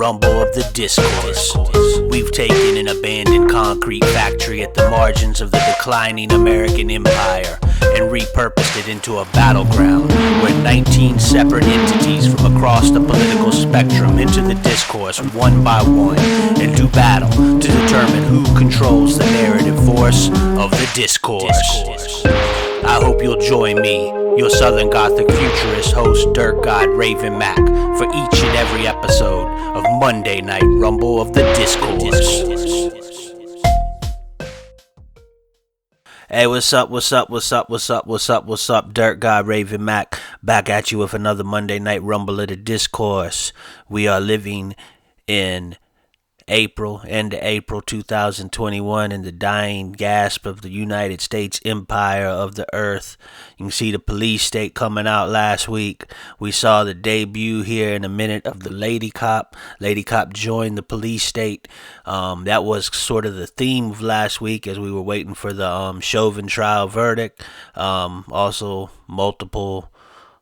rumble of the discourse. We've taken an abandoned concrete factory at the margins of the declining American empire and repurposed it into a battleground where 19 separate entities from across the political spectrum enter the discourse one by one and do battle to determine who controls the narrative force of the discourse. I hope you'll join me, your Southern Gothic Futurist host, dirtgod Raven Mack, for each and every episode of Monday Night Rumble of the Discourse. Hey, what's up, dirtgod Raven Mack, back at you with another Monday Night Rumble of the Discourse. We are living in end of April 2021, in the dying gasp of the United States Empire of the Earth. You can see the police state coming out last week. We saw the debut here in a minute of the Lady Cop. Lady Cop joined the police state. That was sort of the theme of last week as we were waiting for the Chauvin trial verdict. Also multiple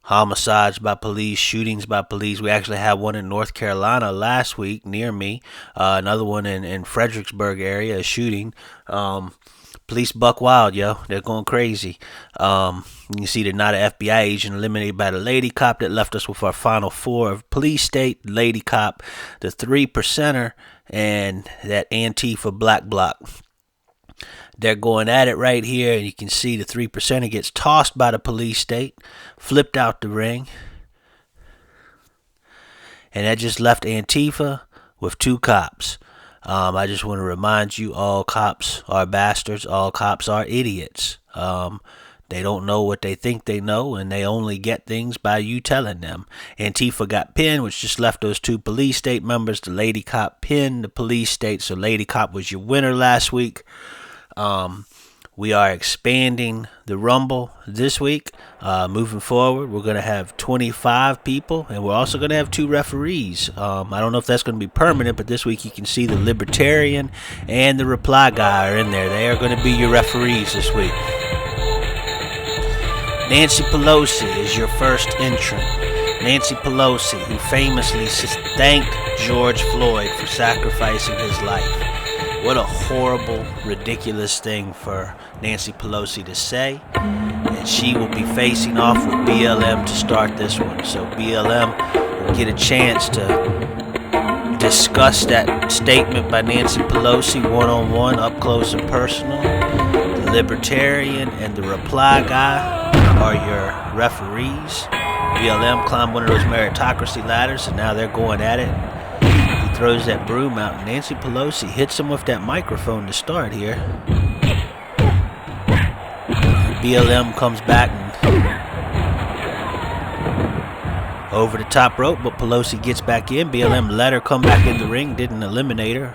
homicides by police, shootings by police. We actually had one in North Carolina last week near me. Another one in Fredericksburg area, a shooting. Police buck wild, yo. They're going crazy. You can see they're not an FBI agent eliminated by the Lady Cop. That left us with our final four of police state, Lady Cop, the 3%er, and that Antifa Black Bloc. They're going at it right here, and you can see the 3%er gets tossed by the police state, flipped out the ring, and that just left Antifa with two cops. I just want to remind you, all cops are bastards, all cops are idiots. They don't know what they think they know, and they only get things by you telling them. Antifa got pinned, which just left those two police state members. The Lady Cop pinned the police state, so Lady Cop was your winner last week. We are expanding the Rumble this week. Moving forward, we're going to have 25 people, and we're also going to have 2 referees. I don't know if that's going to be permanent, but this week you can see the Libertarian and the Reply Guy are in there. They are going to be your referees this week. Nancy Pelosi is your first entrant. Nancy Pelosi, who famously thanked George Floyd for sacrificing his life. What a horrible, ridiculous thing for Nancy Pelosi to say. And she will be facing off with BLM to start this one. So BLM will get a chance to discuss that statement by Nancy Pelosi one-on-one, up close and personal. The Libertarian and the Reply Guy are your referees. BLM climbed one of those meritocracy ladders, and now they're going at it. Throws that broom out, and Nancy Pelosi hits him with that microphone to start here. BLM comes back and over the top rope, but Pelosi gets back in. BLM let her come back in the ring, didn't eliminate her.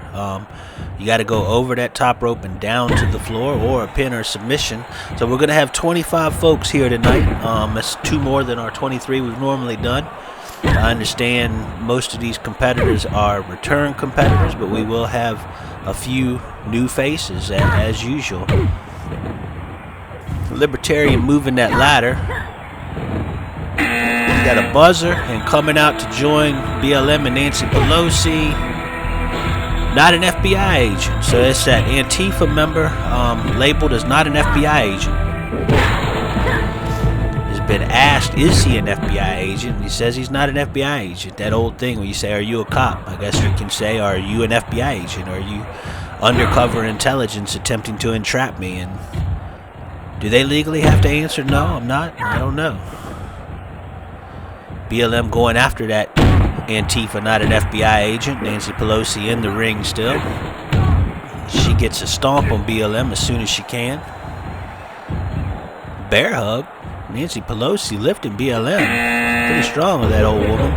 You got to go over that top rope and down to the floor, or a pin or submission. So we're going to have 25 folks here tonight. That's 2 more than our 23 we've normally done. I understand most of these competitors are return competitors, but we will have a few new faces as usual. Libertarian moving that ladder. We got a buzzer, and coming out to join BLM and Nancy Pelosi, not an FBI agent. So it's that Antifa member labeled as not an FBI agent. Been asked, is he an FBI agent? He says he's not an FBI agent. That old thing where you say, are you a cop? I guess you can say, are you an FBI agent? Are you undercover intelligence attempting to entrap me? And do they legally have to answer no, I'm not? I don't know. BLM going after that Antifa, not an FBI agent. Nancy Pelosi in the ring still. She gets a stomp on BLM as soon as she can. Bear hug. Nancy Pelosi lifting BLM. Pretty strong with that old woman.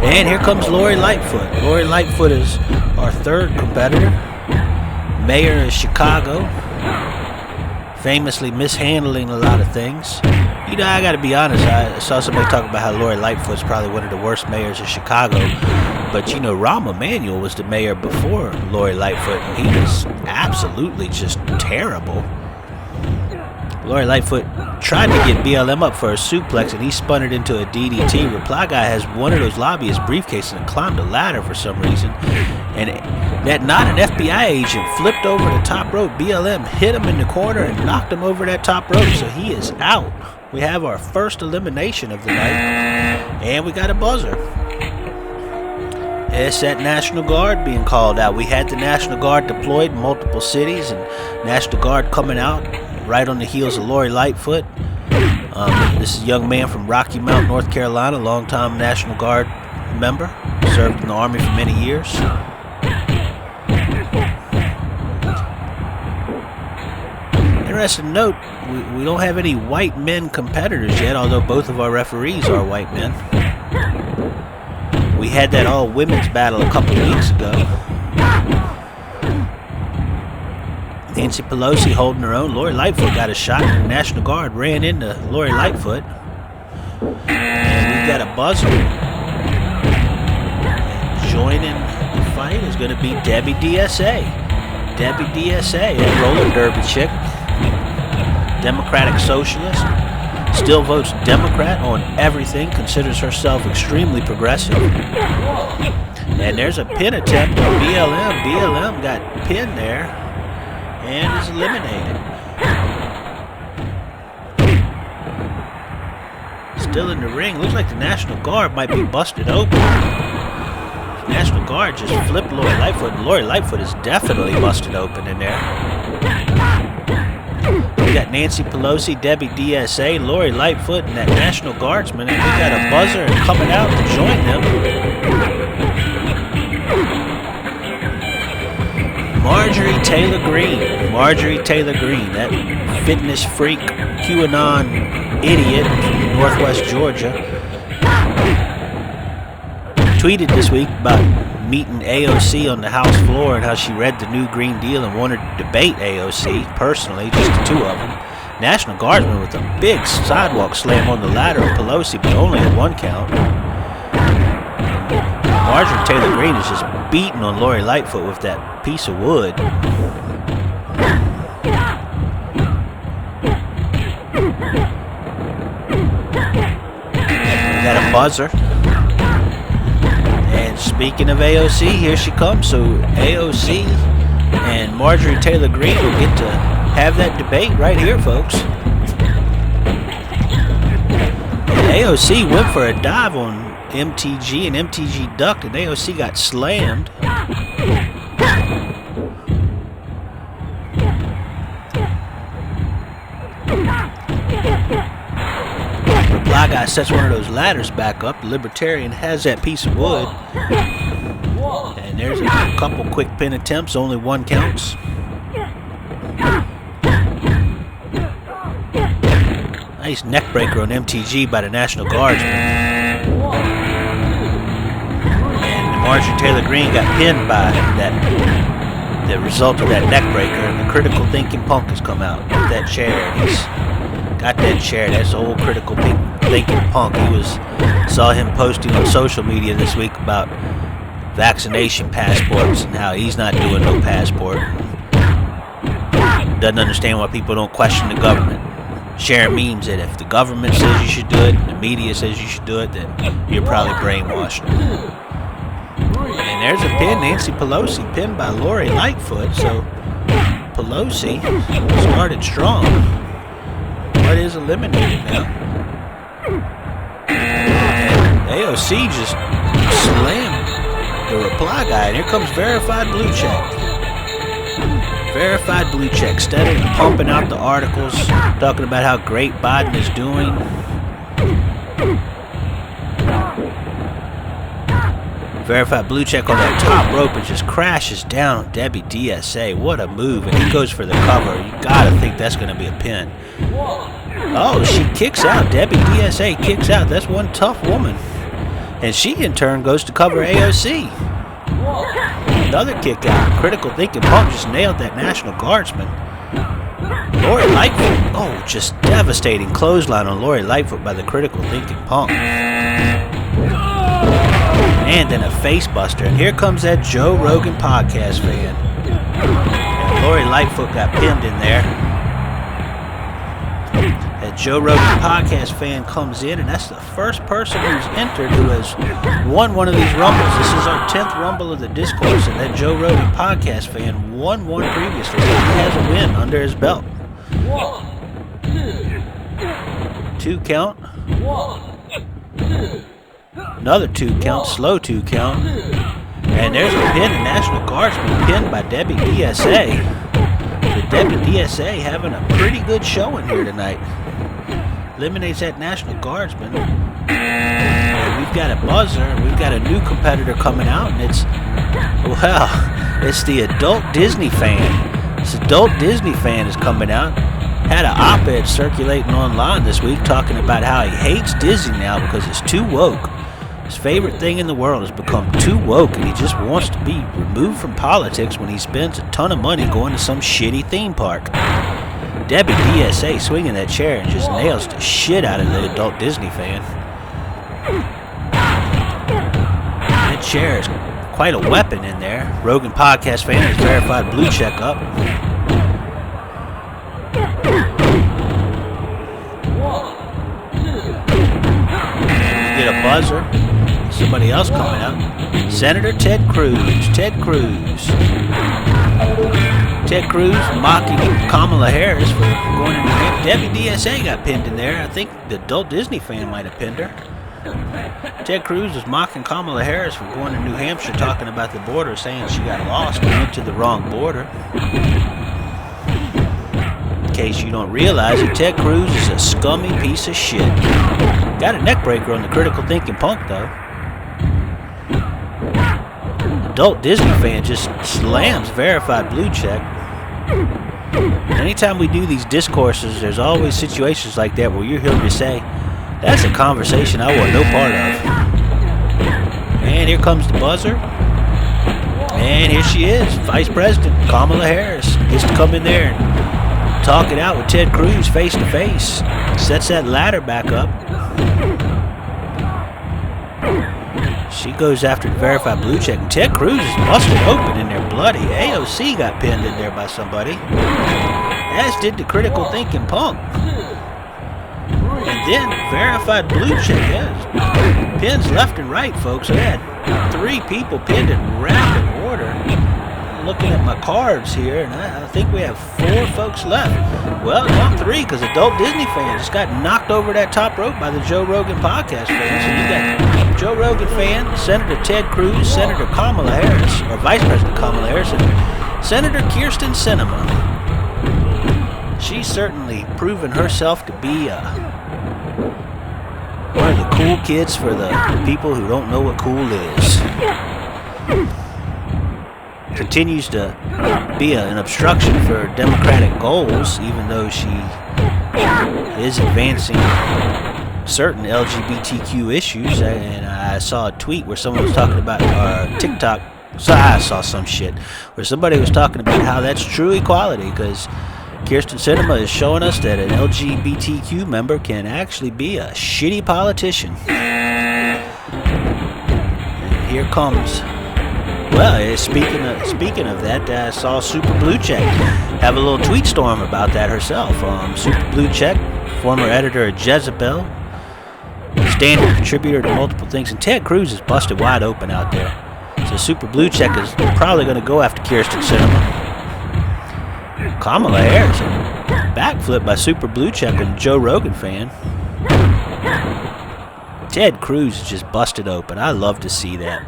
And here comes Lori Lightfoot. Lori Lightfoot is our 3rd competitor. Mayor of Chicago. Famously mishandling a lot of things. You know, I gotta be honest, I saw somebody talk about how Lori Lightfoot's probably one of the worst mayors of Chicago. But you know, Rahm Emanuel was the mayor before Lori Lightfoot, and he was absolutely just terrible. Lori Lightfoot tried to get BLM up for a suplex, and he spun it into a DDT. Reply Guy has one of those lobbyist briefcases and climbed a ladder for some reason. And that not an FBI agent flipped over the top rope. BLM hit him in the corner and knocked him over that top rope, so he is out. We have our first elimination of the night, and we got a buzzer. It's that National Guard being called out. We had the National Guard deployed in multiple cities, and National Guard coming out right on the heels of Lori Lightfoot. This is a young man from Rocky Mount, North Carolina, longtime National Guard member, served in the Army for many years. Interesting note, we don't have any white men competitors yet, although both of our referees are white men. We had that all-women's battle a couple weeks ago. Nancy Pelosi holding her own. Lori Lightfoot got a shot, and the National Guard ran into Lori Lightfoot. And we got a buzzer. And joining the fight is going to be Debbie DSA. Debbie DSA, that roller derby chick. Democratic socialist. Still votes Democrat on everything. Considers herself extremely progressive. And there's a pin attempt on BLM. BLM got pinned there and is eliminated. Still in the ring. Looks like the National Guard might be busted open. National Guard just flipped Lori Lightfoot. Lori Lightfoot is definitely busted open in there. We got Nancy Pelosi, Debbie DSA, Lori Lightfoot, and that National Guardsman. And we got a buzzer and coming out to join them. Marjorie Taylor Greene. Marjorie Taylor Greene, that fitness freak, QAnon idiot from Northwest Georgia, tweeted this week about meeting AOC on the House floor and how she read the new Green Deal and wanted to debate AOC personally, just the two of them. National Guardsman with a big sidewalk slam on the ladder of Pelosi, but only at one count. Marjorie Taylor Greene is just beating on Lori Lightfoot with that piece of wood. We got a buzzer. And speaking of AOC, here she comes. So AOC and Marjorie Taylor Greene will get to have that debate right here, folks. And AOC went for a dive on MTG, and MTG ducked, and AOC got slammed. Reply Guy sets one of those ladders back up. The Libertarian has that piece of wood. And there's a couple quick pin attempts. Only one counts. Nice neck breaker on MTG by the National Guardsman. And Marjorie Taylor Greene got pinned by the result of that neck breaker. And the critical thinking punk has come out with that chair. And he's got that chair. That's old critical thinking punk. Saw him posting on social media this week about vaccination passports and how he's not doing no passport. Doesn't understand why people don't question the government. Sharing memes that if the government says you should do it and the media says you should do it, then you're probably brainwashed. And there's a pin. Nancy Pelosi pinned by Lori Lightfoot. So Pelosi started strong, but is eliminated now. And AOC just slammed the Reply Guy. And here comes Verified Blue Check. Verified Blue Check, steadily pumping out the articles, talking about how great Biden is doing. Verified Blue Check on that top rope and just crashes down on Debbie DSA. What a move. And he goes for the cover. You gotta think that's gonna be a pin. Oh, she kicks out. Debbie DSA kicks out. That's one tough woman. And she in turn goes to cover AOC. Another kick out. Critical thinking punk just nailed that National Guardsman. Lori Lightfoot. Oh, just devastating clothesline on Lori Lightfoot by the critical thinking punk. And then a face buster. And here comes that Joe Rogan podcast fan. And Lori Lightfoot got pinned in there. Joe Rogan podcast fan comes in, and that's the first person who's entered who has won one of these rumbles. This is our 10th rumble of the Discourse, and that Joe Rogan podcast fan won one previously. He has a win under his belt. 2 count. Another 2 count, slow 2 count. And there's a pin, a National Guardsman pinned by Debbie DSA. The Debbie DSA having a pretty good showing here tonight. Eliminates that National Guardsman. And we've got a buzzer. We've got a new competitor coming out, and it's the adult Disney fan. This adult Disney fan is coming out. Had an op-ed circulating online this week talking about how he hates Disney now because it's too woke. His favorite thing in the world has become too woke, and he just wants to be removed from politics when he spends a ton of money going to some shitty theme park. Debbie DSA swinging that chair and just nails the shit out of the adult Disney fan. That chair is quite a weapon in there. Rogan podcast fan has verified blue check up. Get a buzzer. Somebody else coming out. Senator Ted Cruz. Ted Cruz mocking Kamala Harris for going in the Debbie DSA got pinned in there. I think the adult Disney fan might have pinned her. Ted Cruz was mocking Kamala Harris for going to New Hampshire talking about the border, saying she got lost and went to the wrong border. In case you don't realize it, Ted Cruz is a scummy piece of shit. Got a neck breaker on the Critical Thinking Punk, though. Adult Disney fan just slams verified blue check. Anytime we do these discourses, there's always situations like that where you're hearing me say, that's a conversation I want no part of. And here comes the buzzer. And here she is, Vice President Kamala Harris. Gets to come in there and talk it out with Ted Cruz face to face. Sets that ladder back up. She goes after the verified blue check, and Ted Cruz is busted open in there bloody. AOC got pinned in there by somebody, as did the Critical Thinking Punk. And then verified blue check has pins left and right, folks. I had 3 people pinned in rapid order. I'm looking at my cards here, and I think we have 4 folks left. Well, not 3, because adult Disney fan just got knocked over that top rope by the Joe Rogan podcast fan. So you got Joe Rogan fan, Senator Ted Cruz, Senator Kamala Harris, or Vice President Kamala Harris, and Senator Kyrsten Sinema. She's certainly proven herself to be one of the cool kids for the people who don't know what cool is. Continues to be an obstruction for Democratic goals, even though she is advancing certain LGBTQ issues. And I saw a tweet where someone was talking about, or TikTok, so I saw some shit where somebody was talking about how that's true equality, because Kyrsten Sinema is showing us that an LGBTQ member can actually be a shitty politician. And here comes, well, speaking of that, I saw Super Blue Check have a little tweet storm about that herself. Super Blue Check, former editor of Jezebel, standard contributor to multiple things, and Ted Cruz is busted wide open out there. So Super Blue Check is probably going to go after Kyrsten Sinema. Kamala Harris, backflip by Super Blue Check and Joe Rogan fan. Ted Cruz is just busted open. I love to see that.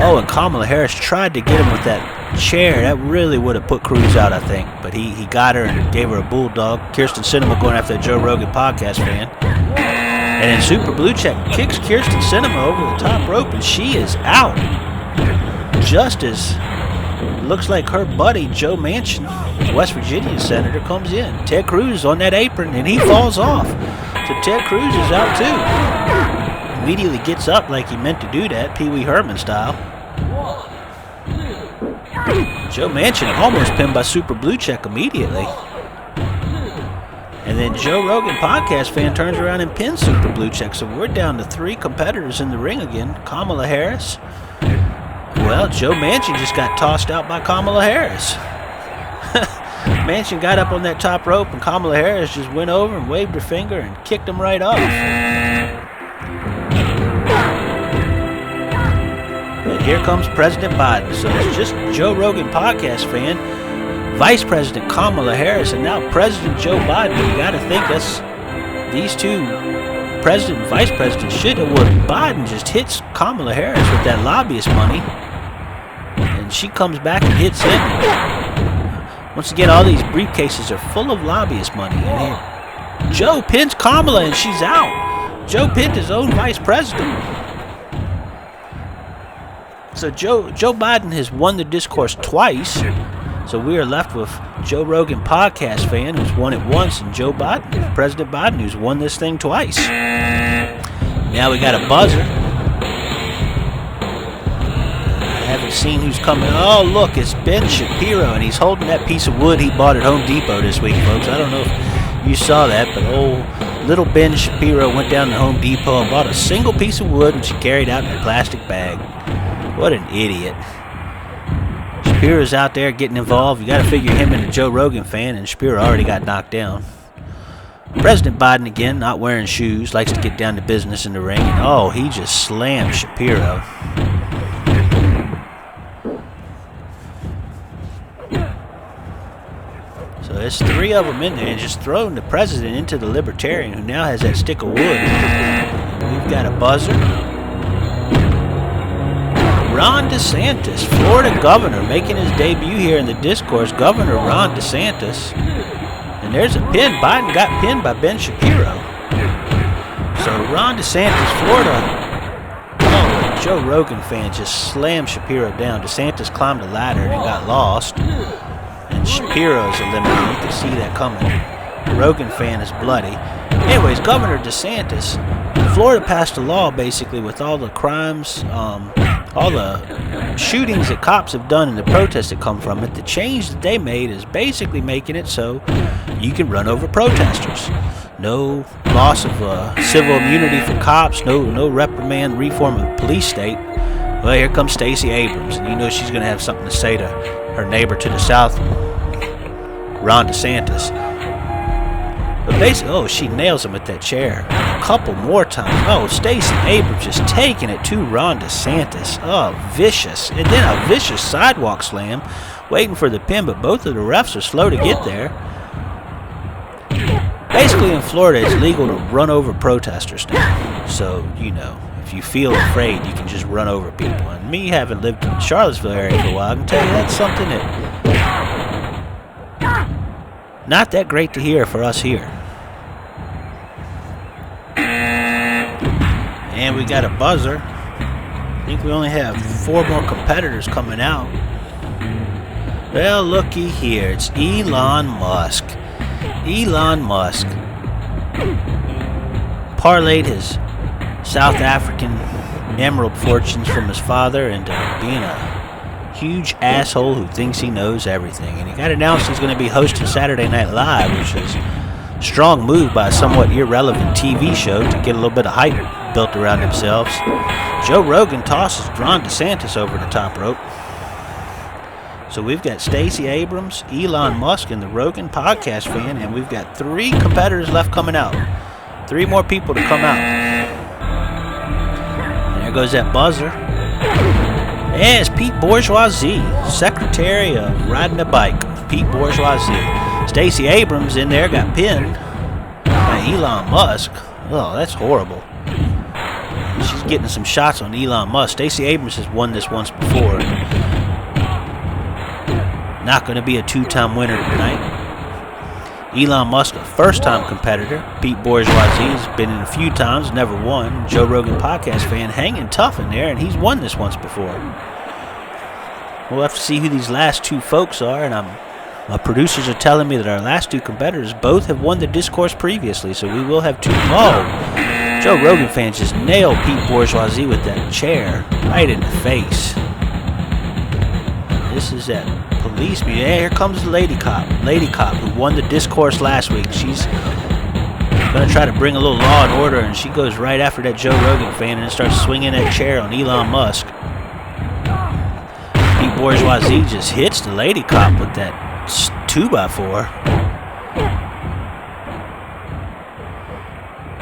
Oh, and Kamala Harris tried to get him with that chair. That really would have put Cruz out, I think. But he got her and gave her a bulldog. Kyrsten Sinema going after that Joe Rogan podcast fan. And then Super Blue Check kicks Kyrsten Sinema over the top rope, and she is out. Just as looks like her buddy Joe Manchin, West Virginia senator, comes in. Ted Cruz on that apron, and he falls off. So Ted Cruz is out too. Immediately gets up like he meant to do that, Pee Wee Herman style. Joe Manchin almost pinned by Super Blue Check immediately. And then Joe Rogan podcast fan turns around and pins Super Blue Check. So we're down to 3 competitors in the ring again. Kamala Harris. Well, Joe Manchin just got tossed out by Kamala Harris. Manchin got up on that top rope, and Kamala Harris just went over and waved her finger and kicked him right off. And here comes President Biden. So it's just Joe Rogan podcast fan, Vice President Kamala Harris, and now President Joe Biden. You got to think that's these two, President and Vice President, should have. Well, Biden just hits Kamala Harris with that lobbyist money, and she comes back and hits him. Once again, all these briefcases are full of lobbyist money. And here, Joe pins Kamala, and she's out. Joe pinned his own vice president. So Joe Biden has won the discourse twice. So we are left with Joe Rogan podcast fan who's won it once, and Joe Biden, President Biden, who's won this thing twice. Now we got a buzzer. I haven't seen who's coming. Oh, look, it's Ben Shapiro, and he's holding that piece of wood he bought at Home Depot this week, folks. I don't know if you saw that, but old little Ben Shapiro went down to Home Depot and bought a single piece of wood, which he carried out in a plastic bag. What an idiot. Shapiro's out there getting involved. You got to figure him in a Joe Rogan fan, and Shapiro already got knocked down. President Biden, again, not wearing shoes, likes to get down to business in the ring. And, oh, he just slammed Shapiro. So there's three of them in there, and just throwing the president into the libertarian, who now has that stick of wood. We've got a buzzer. Ron DeSantis, Florida governor, making his debut here in the discourse. Governor Ron DeSantis. And there's a pin. Biden got pinned by Ben Shapiro. So Ron DeSantis, Florida. Oh, Joe Rogan fan just slammed Shapiro down. DeSantis climbed a ladder and got lost. And Shapiro is eliminated. You can see that coming. The Rogan fan is bloody. Anyways, Governor DeSantis, Florida passed a law basically with all the crimes, all the shootings that cops have done and the protests that come from it. The change that they made is basically making it so you can run over protesters. No loss of civil immunity for cops. No reprimand, reform of the police state. Well, here comes Stacey Abrams, and you know she's going to have something to say to her neighbor to the south, Ron DeSantis. But basically, oh, she nails him with that chair a couple more times. Oh, Stacey Abrams just taking it to Ron DeSantis. Oh, vicious. And then a vicious sidewalk slam, waiting for the pin, but both of the refs are slow to get there. Basically, in Florida, it's legal to run over protesters now. So, you know, if you feel afraid, you can just run over people. And me, having lived in the Charlottesville area for a while, I can tell you that's something that not that great to hear for us here. And we got a buzzer. I think we only have 4 more competitors coming out. Well, looky here. It's Elon Musk. Elon Musk parlayed his South African emerald fortunes from his father into being a huge asshole who thinks he knows everything. And he got announced he's going to be hosting Saturday Night Live, which is a strong move by a somewhat irrelevant TV show to get a little bit of hype built around themselves. Joe Rogan tosses Ron DeSantis over the top rope. So we've got Stacey Abrams, Elon Musk, and the Rogan podcast fan, and we've got 3 competitors left coming out. 3 more people to come out. And there goes that buzzer. And it's Pete Bourgeoisie, Secretary of Riding a Bike. Pete Bourgeoisie. Stacey Abrams in there got pinned by Elon Musk. Oh, that's horrible. She's getting some shots on Elon Musk. Stacey Abrams has won this once before. Not going to be a 2-time winner tonight. Elon Musk, a first-time competitor. Pete Bourgeoisie has been in a few times, never won. Joe Rogan podcast fan hanging tough in there, and he's won this once before. We'll have to see who these last 2 folks are, and my producers are telling me that our last 2 competitors both have won the discourse previously, so we will have 2. Oh, Joe Rogan fans just nailed Pete Bourgeoisie with that chair right in the face. This is that police meeting. Hey, here comes the lady cop who won the discourse last week. She's going to try to bring a little law and order, and she goes right after that Joe Rogan fan and starts swinging that chair on Elon Musk. Pete Bourgeoisie just hits the lady cop with that 2x4.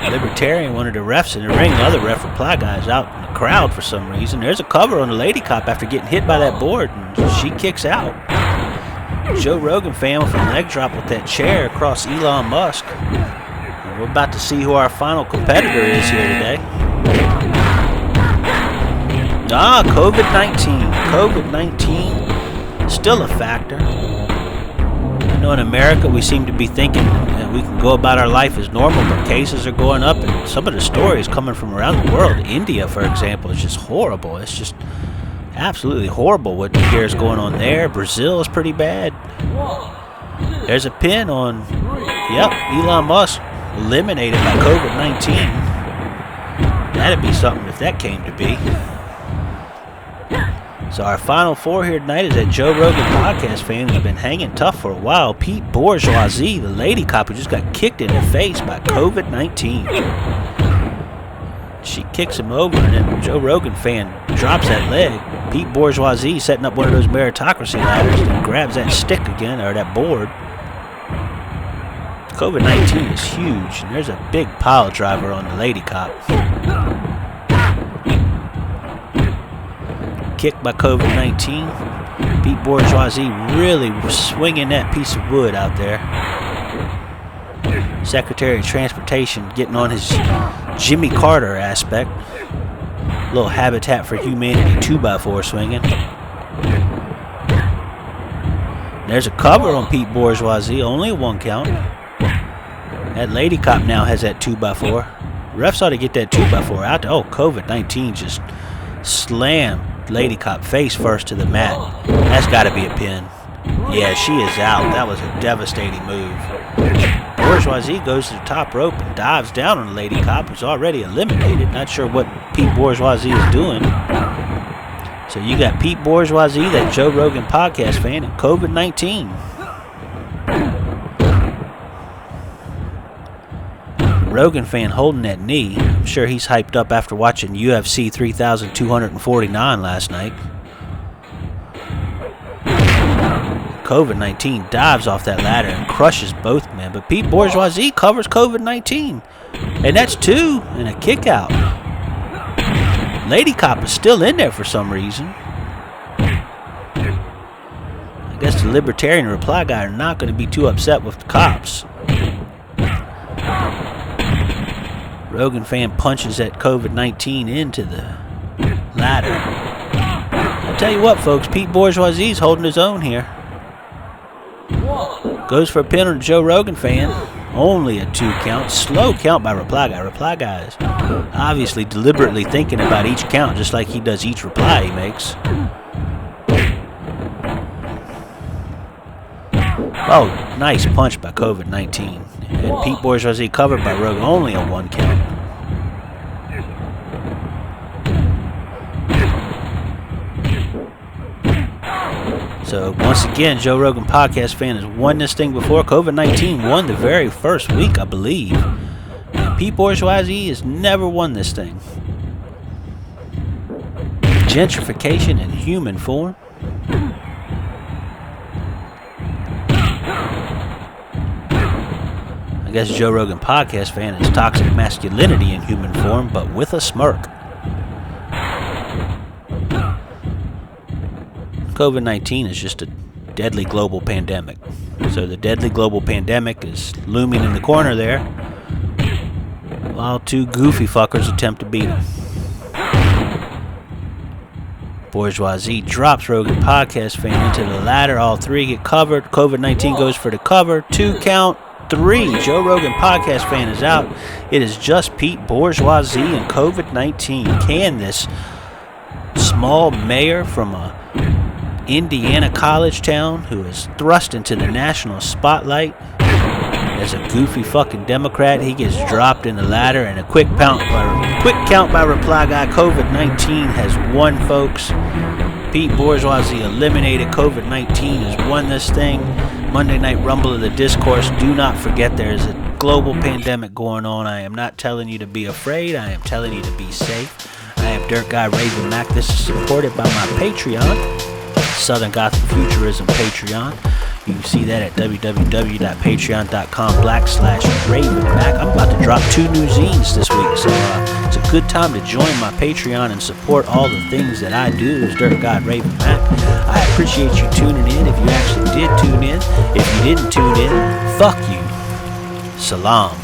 Libertarian, one of the refs in the ring, the other ref reply guy's out in the crowd for some reason. There's a cover on the lady cop after getting hit by that board, and she kicks out. Joe Rogan fan with a leg drop with that chair across Elon Musk. And we're about to see who our final competitor is here today. COVID-19. COVID-19 still a factor. You know, in America, we seem to be thinking that we can go about our life as normal, but cases are going up, and some of the stories coming from around the world. India, for example, is just horrible. It's just absolutely horrible what you hear is going on there. Brazil is pretty bad. There's a pin on, Elon Musk eliminated by COVID-19. That'd be something if that came to be. So our final four here tonight is that Joe Rogan podcast fan who's been hanging tough for a while, Pete Bourgeoisie, the lady cop who just got kicked in the face by COVID-19. She kicks him over, and then Joe Rogan fan drops that leg. Pete Bourgeoisie setting up one of those meritocracy ladders and grabs that stick again, or that board. COVID-19 is huge, and there's a big pile driver on the lady cop. Kicked by COVID-19. Pete Bourgeoisie really swinging that piece of wood out there. Secretary of Transportation getting on his Jimmy Carter aspect. Little Habitat for Humanity 2x4 swinging. There's a cover on Pete Bourgeoisie, only a 1 count. That lady cop now has that 2x4. Refs ought to get that 2x4 out there. Oh, COVID-19 just slammed lady cop face first to the mat. That's got to be a pin. Yeah, she is out. That was a devastating move. Bourgeoisie goes to the top rope and dives down on the lady cop, who's already eliminated. Not sure what Pete Bourgeoisie is doing. So you got Pete Bourgeoisie, that Joe Rogan podcast fan, and COVID-19. Rogan fan holding that knee. I'm sure he's hyped up after watching UFC 3249 last night. COVID-19 dives off that ladder and crushes both men, but Pete Bourgeoisie covers COVID-19, and that's 2 and a kick out. Lady cop is still in there for some reason. I guess the libertarian reply guy are not going to be too upset with the cops. Rogan fan punches that COVID-19 into the ladder. I'll tell you what, folks, Pete Bourgeoisie's holding his own here. Goes for a pin on the Joe Rogan fan. Only a 2 count. Slow count by reply guy. Reply guy is obviously deliberately thinking about each count, just like he does each reply he makes. Oh, nice punch by COVID-19. And Pete Bourgeoisie covered by Rogan. Only a 1 count. So once again, Joe Rogan podcast fan has won this thing before. COVID-19 won the very first week, I believe. And Pete Bourgeoisie has never won this thing. Gentrification in human form. I guess Joe Rogan podcast fan is toxic masculinity in human form, but with a smirk. COVID-19 is just a deadly global pandemic. So the deadly global pandemic is looming in the corner there, while 2 goofy fuckers attempt to beat him. Bourgeoisie drops Rogan podcast fan into the ladder. All 3 get covered. COVID-19 goes for the cover. 2 count. 3. Joe Rogan podcast fan is out. It is just Pete Bourgeoisie and COVID-19. Can this small mayor from a Indiana college town who is thrust into the national spotlight as a goofy fucking Democrat, he gets dropped in the ladder, and a quick count by reply guy. COVID-19 has won, folks. Pete Bourgeoisie eliminated. COVID-19 has won this thing. Monday Night Rumble of the Discourse. Do not forget there is a global pandemic going on. I am not telling you to be afraid. I am telling you to be safe. I am dirtgod Raven Mack. This is supported by my Patreon, Southern Gothic Futurism Patreon. You can see that at www.patreon.com/RavenMack. I'm about to drop 2 new zines this week, so it's a good time to join my Patreon and support all the things that I do as Dirt God Raven Mack. I appreciate you tuning in if you actually did tune in. If you didn't tune in, fuck you. Salam.